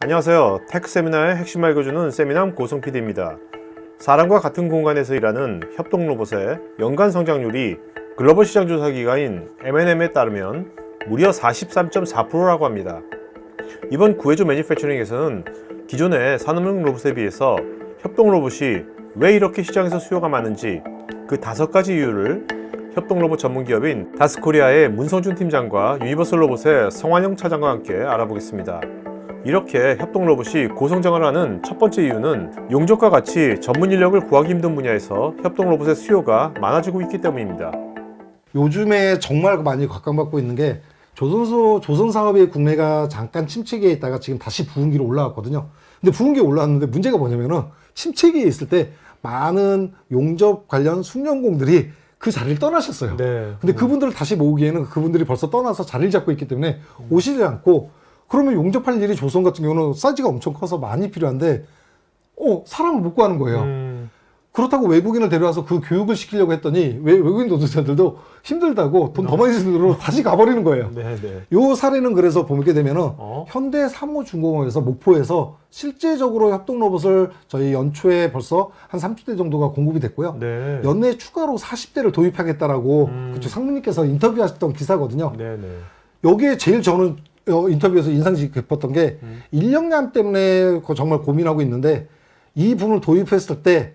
안녕하세요. 테크 세미나의 핵심 알려주는 세미남 고성 PD입니다. 사람과 같은 공간에서 일하는 협동 로봇의 연간 성장률이 글로벌 시장 조사 기관인 M&M에 따르면 무려 43.4%라고 합니다. 이번 구해조 매니팩처링에서는 기존의 산업용 로봇에 비해서 협동 로봇이 왜 이렇게 시장에서 수요가 많은지 그 5가지 이유를 협동 로봇 전문 기업인 다스코리아의 문성준 팀장과 유니버설 로봇의 성환영 차장과 함께 알아보겠습니다. 이렇게 협동 로봇이 고성장을 하는 첫 번째 이유는 용접과 같이 전문 인력을 구하기 힘든 분야에서 협동 로봇의 수요가 많아지고 있기 때문입니다. 요즘에 정말 많이 각광받고 있는 게 조선 사업의 국내가 잠깐 침체기에 있다가 지금 다시 부흥기로 올라왔거든요. 근데 부흥기에 올라왔는데 문제가 뭐냐면은 침체기에 있을 때 많은 용접 관련 숙련공들이 그 자리를 떠나셨어요. 네. 근데 그분들을 다시 모으기에는 그분들이 벌써 떠나서 자리를 잡고 있기 때문에 오시지 않고, 그러면 용접할 일이 조선 같은 경우는 사이즈가 엄청 커서 많이 필요한데 사람을 못 구하는 거예요. 그렇다고 외국인을 데려와서 그 교육을 시키려고 했더니 외국인 노동자들도 힘들다고 돈 더 많이 쓰도록 다시 가버리는 거예요. 요 사례는 그래서 보게 되면은 현대 사무중공업에서 목포에서 실제적으로 협동 로봇을 저희 연초에 벌써 한 30대 정도가 공급이 됐고요. 네. 연내 추가로 40대를 도입하겠다라고 그쪽 상무님께서 인터뷰하셨던 기사거든요. 여기에 제일 저는 인터뷰에서 인상 깊었던 게 인력난 때문에 정말 고민하고 있는데, 이 부분을 도입했을 때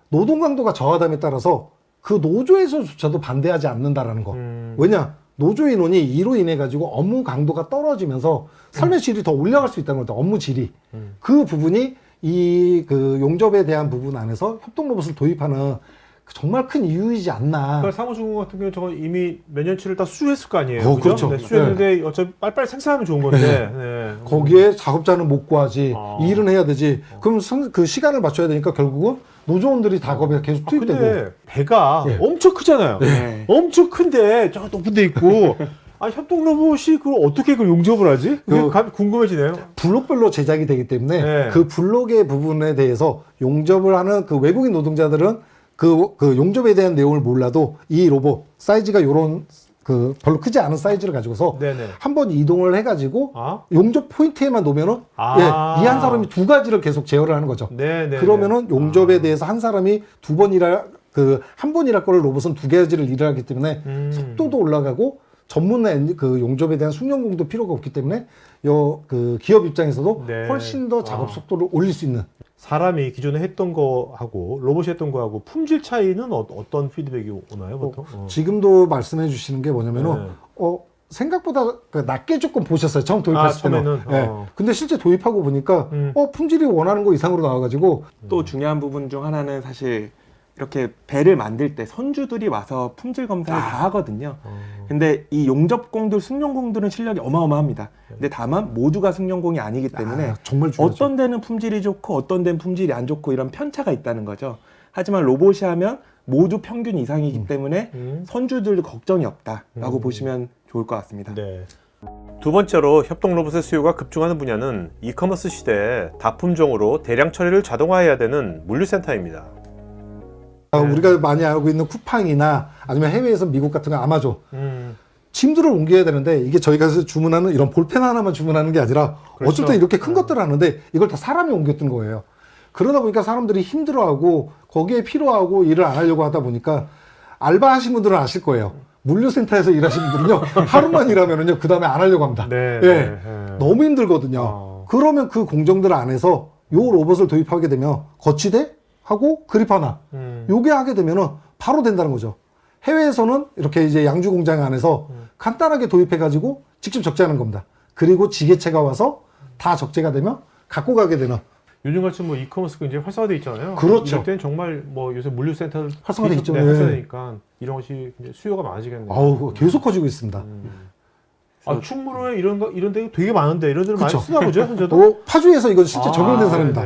노동 강도가 저하됨에 따라서 그 노조에서조차도 반대하지 않는다라는 거. 왜냐? 노조 인원이 이로 인해 가지고 업무 강도가 떨어지면서 삶의 질이 더 올라갈 수 있다는 겁니다. 업무 질이. 그 부분이 그 용접에 대한 부분 안에서 협동 로봇을 도입하는 정말 큰 이유이지 않나. 그러니까 사무중공 같은 경우 저건 이미 몇 년치를 다 수주했을 거 아니에요. 그렇죠. 네, 수주했는데 어차피 빨리빨리 생산하면 좋은 건데. 네. 거기에 작업자는 못 구하지. 일은 해야 되지. 그럼 그 시간을 맞춰야 되니까 결국은 노조원들이 다 거기에 계속 투입되고. 근데 배가 엄청 크잖아요. 엄청 큰데 저 높은 데 있고. 협동 로봇이 그걸 어떻게 그 용접을 하지? 그게 궁금해지네요. 블록별로 제작이 되기 때문에 그 블록의 부분에 대해서 용접을 하는 그 외국인 노동자들은 그 용접에 대한 내용을 몰라도 이 로봇 사이즈가 요런 별로 크지 않은 사이즈를 가지고서 한번 이동을 해가지고 용접 포인트에만 놓으면은 이 한 사람이 두 가지를 계속 제어를 하는 거죠. 그러면은 용접에 대해서 한 사람이 한 번 일할 거를 로봇은 두 가지를 일을 하기 때문에 속도도 올라가고 전문 그 용접에 대한 숙련공도 필요가 없기 때문에 그 기업 입장에서도 훨씬 더 작업 속도를 올릴 수 있는. 사람이 기존에 했던 거하고 로봇이 했던 거하고 품질 차이는 어떤 피드백이 오나요, 보통? 지금도 말씀해 주시는 게 뭐냐면은 생각보다 낮게 조금 보셨어요. 처음 도입했을 때는. 근데 실제 도입하고 보니까 품질이 원하는 거 이상으로 나와가지고. 또 중요한 부분 중 하나는 사실 이렇게 배를 만들 때 선주들이 와서 품질 검사를 다 하거든요. 근데 이 용접공들, 승용공들은 실력이 어마어마합니다. 근데 다만 모두가 승용공이 아니기 때문에 정말 중요하죠. 어떤 데는 품질이 좋고 어떤 데는 품질이 안 좋고 이런 편차가 있다는 거죠. 하지만 로봇이 하면 모두 평균 이상이기 때문에 선주들도 걱정이 없다라고 보시면 좋을 것 같습니다. 두 번째로 협동 로봇의 수요가 급증하는 분야는 이커머스 시대에 다품종으로 대량 처리를 자동화해야 되는 물류센터입니다. 우리가 많이 알고 있는 쿠팡이나 아니면 해외에서 미국 같은 거 아마존 짐들을 옮겨야 되는데, 이게 저희가 주문하는 이런 볼펜 하나만 주문하는 게 아니라 어쩔 때 이렇게 큰 것들을 하는데 이걸 다 사람이 옮겼던 거예요. 그러다 보니까 사람들이 힘들어하고 거기에 필요하고 일을 안 하려고 하다 보니까, 알바하신 분들은 아실 거예요. 물류센터에서 일하시는 분들은요 하루만 일하면은요 그 다음에 안 하려고 합니다. 너무 힘들거든요. 그러면 그 공정들 안에서 요 로봇을 도입하게 되면 거치대 하고 그립 하나 요게 하게 되면은 바로 된다는 거죠. 해외에서는 이렇게 이제 양주 공장 안에서 간단하게 도입해 가지고 직접 적재하는 겁니다. 그리고 지게차가 와서 다 적재가 되면 갖고 가게 되는. 요즘같이 뭐 이커머스가 이제 활성화되어 있잖아요. 그렇죠. 이럴 때는 정말 뭐 요새 물류센터 활성화되어 있죠. 활성화되니까 이런 것이 이제 수요가 많아지겠네요. 계속 커지고 있습니다. 충무로에 이런 데 되게 많은데 이런 데를 많이 쓰나 보죠, 현재도? 파주에서 이거 실제 적용된 사례입니다.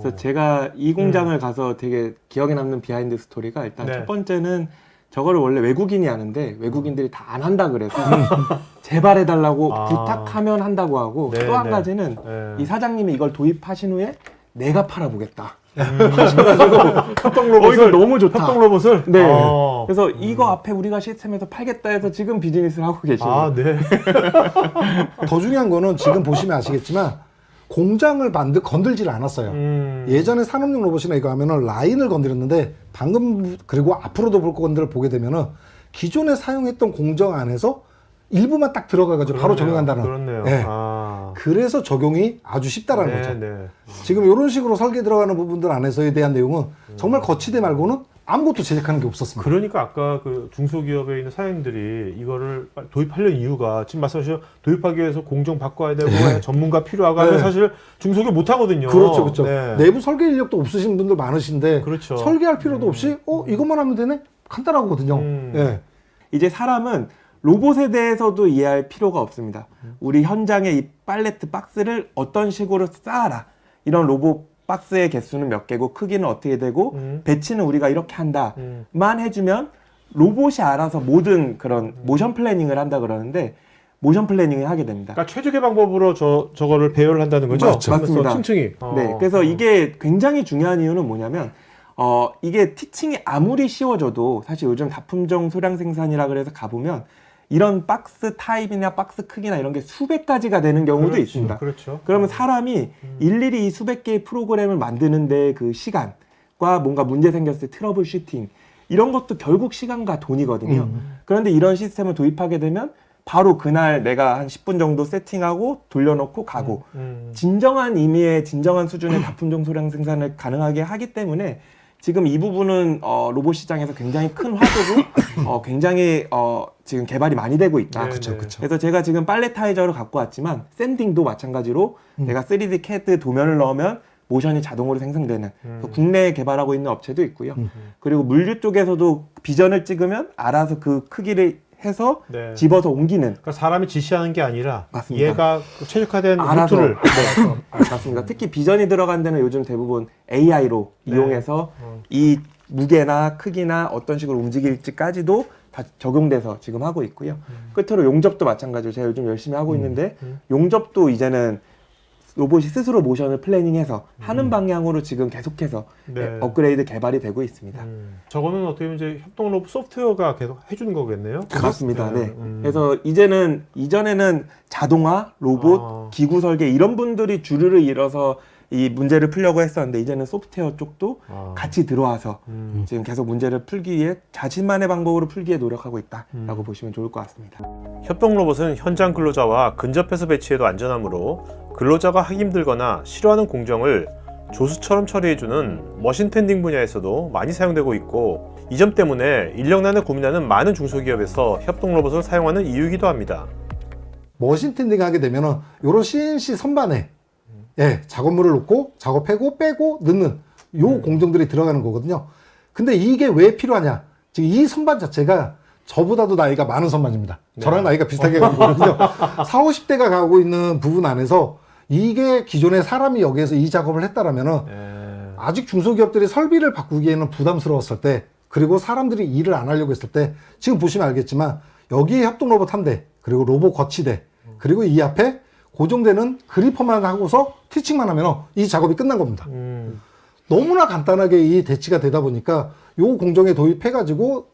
그래서 제가 이 공장을 가서 되게 기억에 남는 비하인드 스토리가, 일단 첫 번째는 저거를 원래 외국인이 하는데 외국인들이 다 안 한다 그래서 제발 해달라고 부탁하면 한다고 하고, 또 한 가지는 이 사장님이 이걸 도입하신 후에 내가 팔아보겠다 하셔가지고 협동 로봇을 이거 너무 좋다. 협동 로봇을. 그래서 이거 앞에 우리가 시스템에서 팔겠다 해서 지금 비즈니스를 하고 계시는. 더 중요한 거는 지금 보시면 아시겠지만 공장을 건들질 않았어요. 예전에 산업용 로봇이나 이거 하면은 라인을 건드렸는데 방금 그리고 앞으로도 볼 건들 보게 되면은 기존에 사용했던 공정 안에서 일부만 딱 들어가가지고 바로 적용한다는. 그렇네요. 네. 아. 그래서 적용이 아주 쉽다라는 네, 거죠. 네. 지금 이런 식으로 설계 들어가는 부분들 안에서에 대한 내용은 정말 거치대 말고는 아무것도 제작하는 게 없었습니다. 그러니까 아까 그 중소기업에 있는 사장님들이 이거를 도입하려는 이유가 지금 말씀하신 도입하기 위해서 공정 바꿔야 되고 전문가 필요하고 하면 네. 사실 중소기업 못 하거든요. 그렇죠, 그렇죠. 네. 내부 설계 인력도 없으신 분들 많으신데 그렇죠. 설계할 필요도 없이 이것만 하면 되네? 간단하거든요. 예. 이제 사람은 로봇에 대해서도 이해할 필요가 없습니다. 우리 현장에 이 팔레트 박스를 어떤 식으로 쌓아라. 이런 로봇 박스의 개수는 몇 개고 크기는 어떻게 되고 배치는 우리가 이렇게 한다만 해주면 로봇이 알아서 모든 그런 모션 플래닝을 한다 그러는데 모션 플래닝을 하게 됩니다. 그러니까 최적의 방법으로 저거를 배열을 한다는 거죠? 맞죠. 맞습니다. 층층이. 네, 그래서 이게 굉장히 중요한 이유는 뭐냐면 이게 티칭이 아무리 쉬워져도 사실 요즘 다품종 소량 생산이라 그래서 가보면 이런 박스 타입이나 박스 크기나 이런 게 수백 가지가 되는 경우도 그렇죠. 있습니다. 그렇죠. 그러면 사람이 일일이 이 수백 개의 프로그램을 만드는데 그 시간과 뭔가 문제 생겼을 때 트러블 슈팅 이런 것도 결국 시간과 돈이거든요. 그런데 이런 시스템을 도입하게 되면 바로 그날 내가 한 10분 정도 세팅하고 돌려놓고 가고 진정한 의미의 진정한 수준의 다품종 소량 생산을 가능하게 하기 때문에 지금 이 부분은 로봇 시장에서 굉장히 큰 화두고 굉장히 지금 개발이 많이 되고 있다. 네, 그쵸, 네. 그쵸. 그래서 제가 지금 팔레타이저를 갖고 왔지만 샌딩도 마찬가지로 내가 3D CAD 도면을 넣으면 모션이 자동으로 생성되는 국내에 개발하고 있는 업체도 있고요. 그리고 물류 쪽에서도 비전을 찍으면 알아서 그 크기를 해서 네. 집어서 옮기는 그러니까 사람이 지시하는 게 아니라 맞습니다. 얘가 최적화된 알아서 루트를 맞습니다. 특히 비전이 들어간 데는 요즘 대부분 AI로 네. 이용해서 이 무게나 크기나 어떤 식으로 움직일지까지도 다 적용돼서 지금 하고 있고요. 끝으로 용접도 마찬가지로 제가 요즘 열심히 하고 있는데 용접도 이제는 로봇이 스스로 모션을 플래닝해서 하는 방향으로 지금 계속해서 네. 업그레이드 개발이 되고 있습니다. 저거는 어떻게 보면 이제 협동 로봇 소프트웨어가 계속 해주는 거겠네요. 맞습니다. 네. 그래서 이전에는 자동화, 로봇, 기구 설계 이런 분들이 주르르 일어서 이 문제를 풀려고 했었는데 이제는 소프트웨어 쪽도 같이 들어와서 지금 계속 문제를 풀기 위해 자신만의 방법으로 풀기에 노력하고 있다라고 보시면 좋을 것 같습니다. 협동 로봇은 현장 근로자와 근접해서 배치해도 안전하므로 근로자가 하기 힘들거나 싫어하는 공정을 조수처럼 처리해주는 머신 텐딩 분야에서도 많이 사용되고 있고 이 점 때문에 인력난에 고민하는 많은 중소기업에서 협동 로봇을 사용하는 이유이기도 합니다. 머신 텐딩 하게 되면은 요런 CNC 선반에 작업물을 놓고 작업하고 빼고 넣는 요 공정들이 들어가는 거거든요. 근데 이게 왜 필요하냐? 지금 이 선반 자체가 저보다도 나이가 많은 선반입니다. 저랑 나이가 비슷하게 가는 거거든요. 40, 50대가 가고 있는 부분 안에서 이게 기존에 사람이 여기에서 이 작업을 했다라면은 아직 중소기업들이 설비를 바꾸기에는 부담스러웠을 때 그리고 사람들이 일을 안 하려고 했을 때 지금 보시면 알겠지만 여기에 협동 로봇 한 대 그리고 로봇 거치대 그리고 이 앞에 고정되는 그리퍼만 하고서 티칭만 하면 이 작업이 끝난 겁니다. 너무나 간단하게 이 대치가 되다 보니까 요 공정에 도입해가지고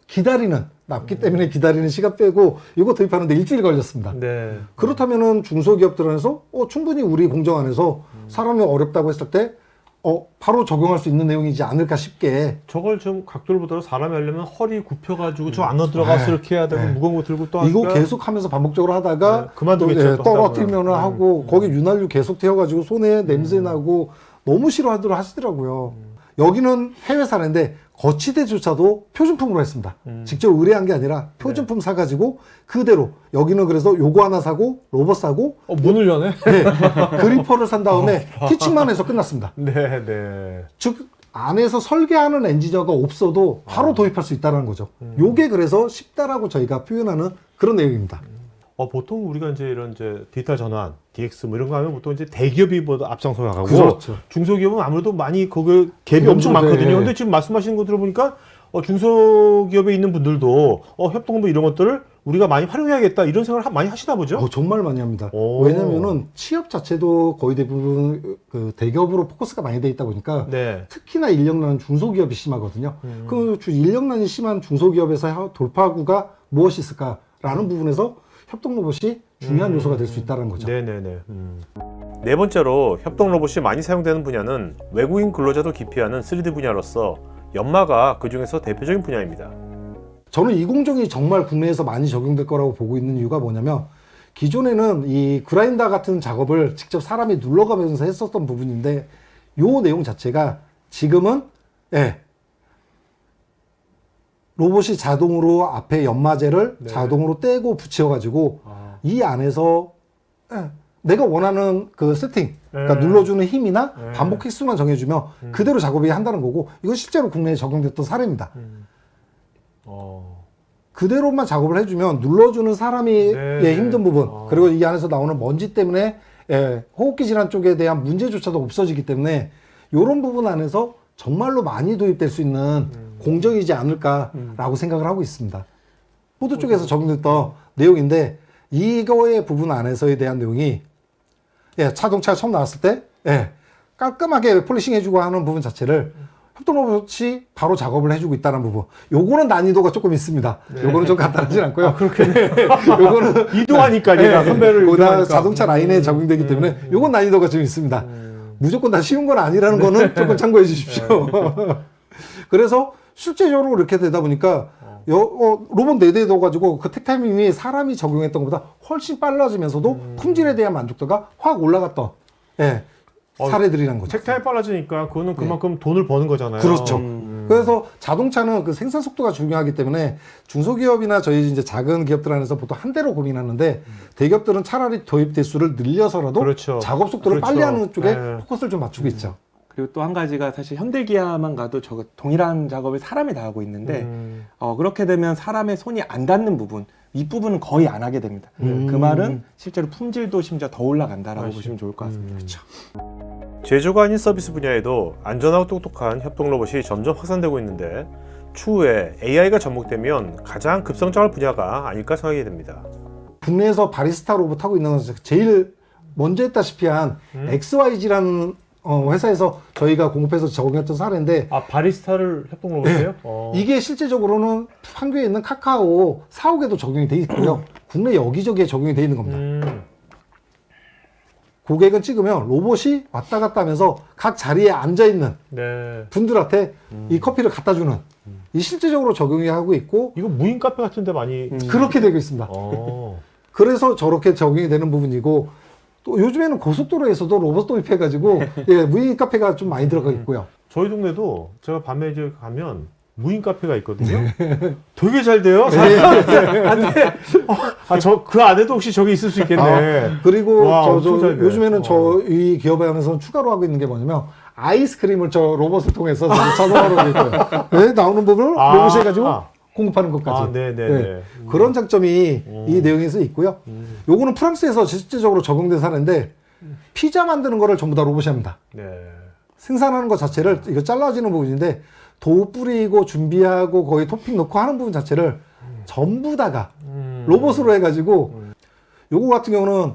납기 때문에 기다리는 시간 빼고 이거 도입하는데 일주일 걸렸습니다. 네. 그렇다면은 중소기업들 안에서 충분히 우리 공정 안에서 사람이 어렵다고 했을 때 바로 적용할 수 있는 내용이지 않을까 싶게. 저걸 좀 각도를 보더라도 사람이 하려면 허리 굽혀가지고 저 안으로 들어가서 이렇게 해야 되고 무거운 거 들고 또 이거 하니까 계속 하면서 반복적으로 하다가 그만두겠죠. 또 떨어뜨리면 하고 거기 윤활유 계속 태워가지고 손에 냄새 나고 너무 싫어하도록 하시더라고요. 여기는 해외 사례인데 거치대조차도 표준품으로 했습니다. 직접 의뢰한 게 아니라 표준품 사가지고 그대로 여기는 그래서 요거 하나 사고 로봇 사고 문을 여네? 네, 그리퍼를 산 다음에 티칭만 해서 끝났습니다. 네. 즉 안에서 설계하는 엔지니어가 없어도 바로 도입할 수 있다는 거죠. 요게 그래서 쉽다라고 저희가 표현하는 그런 내용입니다. 보통 우리가 이런 디지털 전환, DX 뭐 이런 거 하면 보통 이제 대기업이 보다 앞장서 나가고 그렇죠. 중소기업은 아무래도 많이 거기 갭이 엄청 많거든요. 네. 근데 지금 말씀하시는 거 들어보니까 중소기업에 있는 분들도 협동부 이런 것들을 우리가 많이 활용해야겠다 이런 생각을 많이 하시나 보죠? 정말 많이 합니다. 왜냐면은 취업 자체도 거의 대부분 그 대기업으로 포커스가 많이 돼 있다 보니까 특히나 인력난은 중소기업이 심하거든요. 그 인력난이 심한 중소기업에서 돌파구가 무엇이 있을까라는 부분에서 협동 로봇이 중요한 요소가 될 수 있다는 거죠. 네네네. 네 번째로 협동 로봇이 많이 사용되는 분야는 외국인 근로자도 기피하는 3D 분야로서 연마가 그 중에서 대표적인 분야입니다. 저는 이 공정이 정말 국내에서 많이 적용될 거라고 보고 있는 이유가 뭐냐면 기존에는 이 그라인더 같은 작업을 직접 사람이 눌러가면서 했었던 부분인데 요 내용 자체가 지금은 로봇이 자동으로 앞에 연마제를 네. 자동으로 떼고 붙여가지고 이 안에서 내가 원하는 그 세팅, 그러니까 눌러주는 힘이나 반복 횟수만 정해주면 그대로 작업이 한다는 거고 이건 실제로 국내에 적용됐던 사례입니다. 그대로만 작업을 해주면 눌러주는 사람이 힘든 부분 그리고 이 안에서 나오는 먼지 때문에 호흡기 질환 쪽에 대한 문제조차도 없어지기 때문에 이런 부분 안에서 정말로 많이 도입될 수 있는 공정이지 않을까라고 생각을 하고 있습니다. 포드 쪽에서 적용됐던 내용인데 이거의 부분 안에서에 대한 내용이 자동차가 처음 나왔을 때 깔끔하게 폴리싱 해주고 하는 부분 자체를 협동 로봇이 바로 작업을 해주고 있다는 부분. 요거는 난이도가 조금 있습니다. 요거는 좀 간단하진 않고요. 요거는 이동하니까 얘가 선배를 거기다 자동차 라인에 적용되기 때문에 요건 난이도가 좀 있습니다. 무조건 다 쉬운 건 아니라는 거는 조금 참고해 주십시오. 그래서 실제적으로 이렇게 되다 보니까 로봇 4대 둬가지고 그 택타이밍이 사람이 적용했던 것보다 훨씬 빨라지면서도 품질에 대한 만족도가 확 올라갔던 사례들이란 거죠. 책타임 빨라지니까 그거는 그만큼 돈을 버는 거잖아요. 그렇죠. 그래서 자동차는 그 생산 속도가 중요하기 때문에 중소기업이나 저희 이제 작은 기업들 안에서 보통 한 대로 고민하는데 대기업들은 차라리 도입 대수를 늘려서라도 그렇죠. 작업 속도를 그렇죠. 빨리 하는 쪽에 네. 포커스를 좀 맞추고 있죠. 그리고 또 한 가지가 사실 현대기아만 가도 저 동일한 작업을 사람이 다 하고 있는데 그렇게 되면 사람의 손이 안 닿는 부분 윗부분은 거의 안 하게 됩니다. 그 말은 실제로 품질도 심지어 더 올라간다라고 보시면 좋을 것 같습니다. 그렇죠. 제조가 아닌 서비스 분야에도 안전하고 똑똑한 협동 로봇이 점점 확산되고 있는데 추후에 AI가 접목되면 가장 급성장할 분야가 아닐까 생각이 됩니다. 국내에서 바리스타 로봇 하고 있는 건 제일 먼저 했다시피 한 XYG라는 회사에서 저희가 공급해서 적용했던 사례인데 바리스타를 협동 로봇이에요? 이게 실제적으로는 판교에 있는 카카오 사옥에도 적용이 돼 있고요. 국내 여기저기에 적용이 돼 있는 겁니다. 고객은 찍으면 로봇이 왔다 갔다 하면서 각 자리에 앉아있는 분들한테 이 커피를 갖다 주는 이 실제적으로 적용이 하고 있고 이거 무인 카페 같은데 많이 그렇게 되고 있습니다. 그래서 저렇게 적용이 되는 부분이고 또 요즘에는 고속도로에서도 로봇 도입해가지고 무인 카페가 좀 많이 들어가 있고요. 저희 동네도 제가 밤에 이제 가면 무인 카페가 있거든요. 되게 잘 돼요. 안돼. 저 그 안에도 혹시 저기 있을 수 있겠네. 그리고 와, 엄청 잘 돼. 요즘에는 저희 기업에 하면서 추가로 하고 있는 게 뭐냐면 아이스크림을 저 로봇을 통해서 자동화로 하고 있고요. 나오는 부분을 로봇이 해가지고 공급하는 것까지. 그런 장점이 이 내용에서 있고요. 요거는 프랑스에서 실질적으로 적용된 사례인데 피자 만드는 거를 전부 다 로봇이 합니다. 생산하는 것 자체를 이거 잘라지는 부분인데 도 뿌리고 준비하고 거기 토핑 넣고 하는 부분 자체를 전부 다가 로봇으로 해가지고 요거 같은 경우는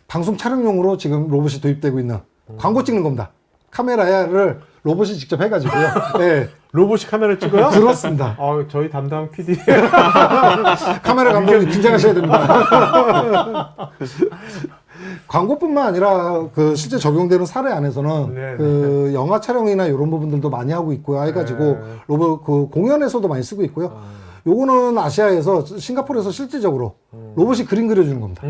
방송 촬영용으로 지금 로봇이 도입되고 있는 광고 찍는 겁니다. 카메라를 로봇이 직접 해가지고요. 로봇이 카메라 찍어요? 그렇습니다. 저희 담당 PD. 카메라 감독님 긴장하셔야 됩니다. 광고뿐만 아니라 그 실제 적용되는 사례 안에서는 그 영화 촬영이나 이런 부분들도 많이 하고 있고요. 해가지고 로봇 그 공연에서도 많이 쓰고 있고요. 요거는 아시아에서 싱가포르에서 실질적으로 로봇이 그림 그려주는 겁니다.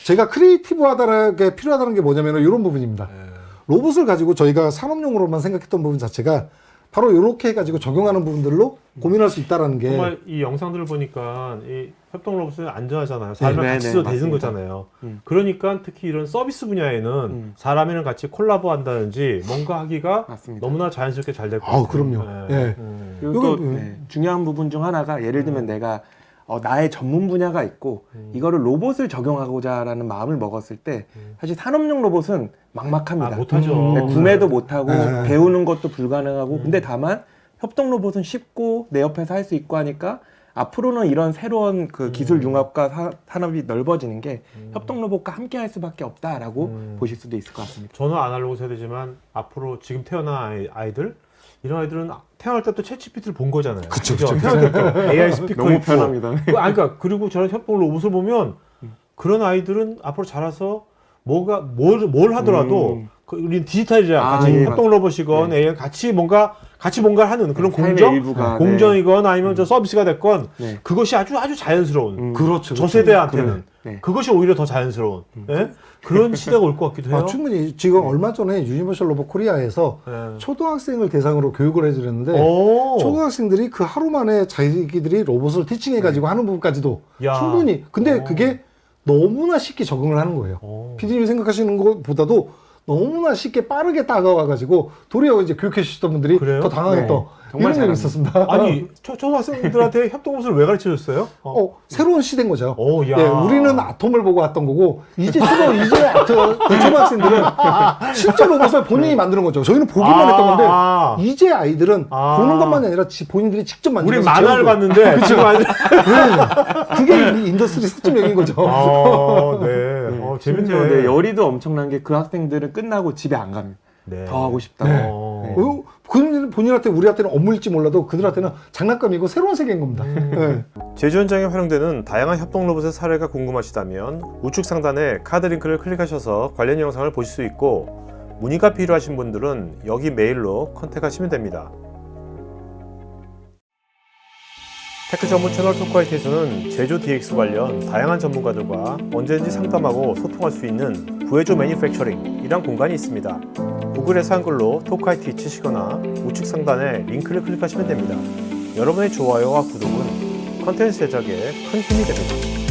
제가 크리에이티브하게 필요하다는 게 뭐냐면 이런 부분입니다. 로봇을 가지고 저희가 산업용으로만 생각했던 부분 자체가 바로 이렇게 해가지고 적용하는 부분들로 고민할 수 있다는 게 정말 이 영상들을 보니까 이 협동 로봇은 안전하잖아요. 사람이랑 같이도 되는 거잖아요. 그러니까 특히 이런 서비스 분야에는 사람이랑 같이 콜라보한다든지 뭔가 하기가 맞습니다. 너무나 자연스럽게 잘 될 것 같아요. 그럼요. 그리고 또 중요한 부분 중 하나가 예를 들면 내가 나의 전문 분야가 있고 이거를 로봇을 적용하고자라는 마음을 먹었을 때 사실 산업용 로봇은 막막합니다. 못하죠. 구매도 못하고 배우는 것도 불가능하고 근데 다만 협동 로봇은 쉽고 내 옆에서 할 수 있고 하니까 앞으로는 이런 새로운 그 기술 융합과 산업이 넓어지는 게 협동 로봇과 함께 할 수밖에 없다라고 보실 수도 있을 것 같습니다. 저는 아날로그 세대지만 앞으로 지금 태어난 아이들 이런 아이들은 태어날 때부터 챗GPT를 본 거잖아요. 그쵸. 태어날 때부터 AI 스피커 너무 있고. 편합니다. 그러니까 그리고 저는 협동 로봇을 보면 그런 아이들은 앞으로 자라서 뭘 하더라도 우리 디지털이랑 같이 예, 협동 로봇이건 AI 같이 뭔가를 하는 그런 삶의 공정이건 아니면 저 서비스가 됐건 네. 그것이 아주 자연스러운 그렇죠. 저 세대한테는 네. 그것이 오히려 더 자연스러운 예? 그런 시대가 올 것 같기도 해요. 충분히 지금 얼마 전에 유니버셜 로봇 코리아에서 초등학생을 대상으로 교육을 해주렸는데 초등학생들이 그 하루 만에 자기들이 로봇을 티칭해가지고 하는 부분까지도 야. 충분히 근데 그게 너무나 쉽게 적응을 하는 거예요. PD님이 생각하시는 것보다도 너무나 쉽게 빠르게 다가와가지고 도리어 이제 교육해 주시던 분들이 그래요? 더 당황했던 정말 이런 일이 있었습니다. 아니 초등학생들한테 협동로봇을 왜 가르쳐줬어요? 새로운 시대인 거죠. 야. 예, 우리는 아톰을 보고 왔던 거고 이제 초등학생들은 실제 로봇을 본인이 만드는 거죠. 저희는 보기만 했던 건데 이제 아이들은 보는 것만이 아니라 본인들이 직접 만드는 우리 만화를 봤는데 지금 그게 인더스트리 4.0인 거죠. 네. 재밌네요. 네, 열의도 엄청난 게 그 학생들은 끝나고 집에 안 갑니다. 네. 더 하고 싶다고. 본인한테 우리한테는 업무일지 몰라도 그들한테는 장난감이고 새로운 세계인 겁니다. 네. 제조 현장에 활용되는 다양한 협동 로봇의 사례가 궁금하시다면 우측 상단에 카드 링크를 클릭하셔서 관련 영상을 보실 수 있고 문의가 필요하신 분들은 여기 메일로 컨택하시면 됩니다. 테크 전문 채널 토크화이트에서는 제조 DX 관련 다양한 전문가들과 언제든지 상담하고 소통할 수 있는 구해조 매니팩처링이란 공간이 있습니다. 구글에서 한글로 토크화이트 치시거나 우측 상단에 링크를 클릭하시면 됩니다. 여러분의 좋아요와 구독은 컨텐츠 제작에 큰 힘이 됩니다.